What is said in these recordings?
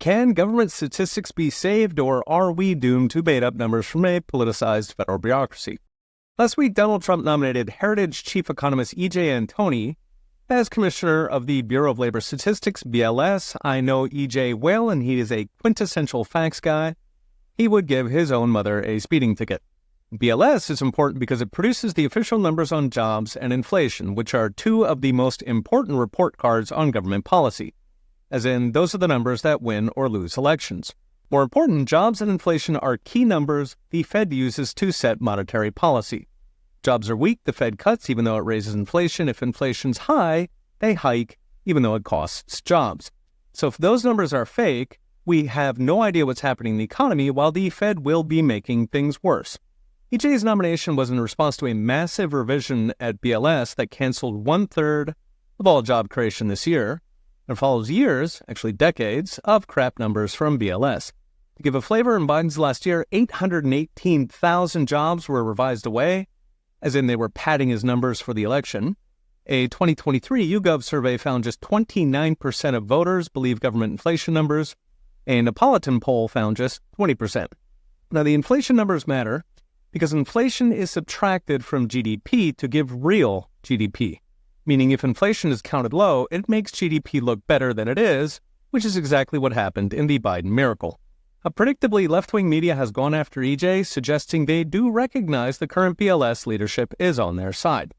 Can government statistics be saved, or are we doomed to bait up numbers from a politicized federal bureaucracy? Last week, Donald Trump nominated Heritage Chief Economist E.J. Antoni as Commissioner of the Bureau of Labor Statistics, BLS. I know E.J. well, and he is a quintessential facts guy. He would give his own mother a speeding ticket. BLS is important because it produces the official numbers on jobs and inflation, which are two of the most important report cards on government policy. As in, those are the numbers that win or lose elections. More important, jobs and inflation are key numbers the Fed uses to set monetary policy. Jobs are weak, the Fed cuts even though it raises inflation. If inflation's high, they hike even though it costs jobs. So if those numbers are fake, we have no idea what's happening in the economy, while the Fed will be making things worse. EJ's nomination was in response to a massive revision at BLS that canceled 1/3 of all job creation this year, and follows years, actually decades, of crap numbers from BLS. To give a flavor, in Biden's last year, 818,000 jobs were revised away, as in they were padding his numbers for the election. A 2023 YouGov survey found just 29% of voters believe government inflation numbers. A Napolitan poll found just 20%. Now, the inflation numbers matter because inflation is subtracted from GDP to give real GDP. Meaning if inflation is counted low, it makes GDP look better than it is, which is exactly what happened in the Biden miracle. Predictably, left-wing media has gone after EJ, suggesting they do recognize the current BLS leadership is on their side.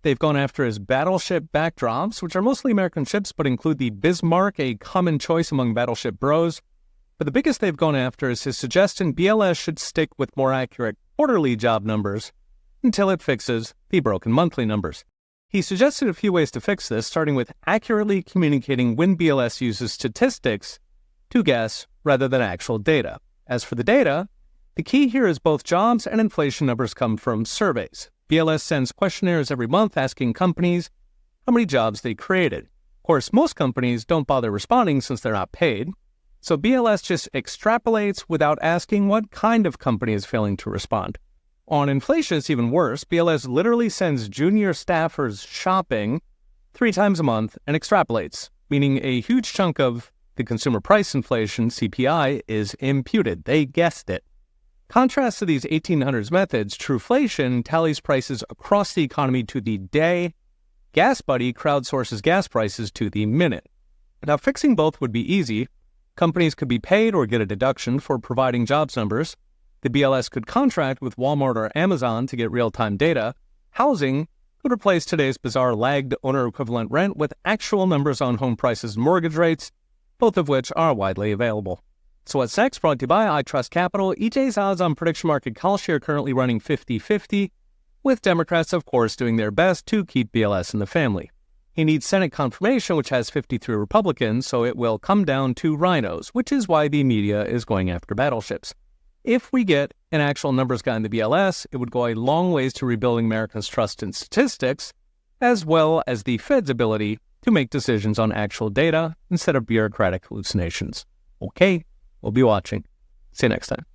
They've gone after his battleship backdrops, which are mostly American ships but include the Bismarck, a common choice among battleship bros. But the biggest they've gone after is his suggestion BLS should stick with more accurate quarterly job numbers until it fixes the broken monthly numbers. He suggested a few ways to fix this, starting with accurately communicating when BLS uses statistics to guess rather than actual data. As for the data, the key here is both jobs and inflation numbers come from surveys. BLS sends questionnaires every month asking companies how many jobs they created. Of course, most companies don't bother responding since they're not paid, so BLS just extrapolates without asking what kind of company is failing to respond. On inflation, it's even worse. BLS literally sends junior staffers shopping 3 times a month and extrapolates, meaning a huge chunk of the consumer price inflation, CPI, is imputed. They guessed it. Contrast to these 1800s methods, Truflation tallies prices across the economy to the day. GasBuddy crowdsources gas prices to the minute. Now, fixing both would be easy. Companies could be paid or get a deduction for providing jobs numbers. The BLS could contract with Walmart or Amazon to get real-time data. Housing could replace today's bizarre lagged owner-equivalent rent with actual numbers on home prices and mortgage rates, both of which are widely available. So what's next? Brought to you by I Trust Capital. EJ's odds on prediction market Kalshi are currently running 50-50, with Democrats, of course, doing their best to keep BLS in the family. He needs Senate confirmation, which has 53 Republicans, so it will come down to rhinos, which is why the media is going after battleships. If we get an actual numbers guy in the BLS, it would go a long ways to rebuilding Americans' trust in statistics, as well as the Fed's ability to make decisions on actual data instead of bureaucratic hallucinations. Okay, we'll be watching. See you next time.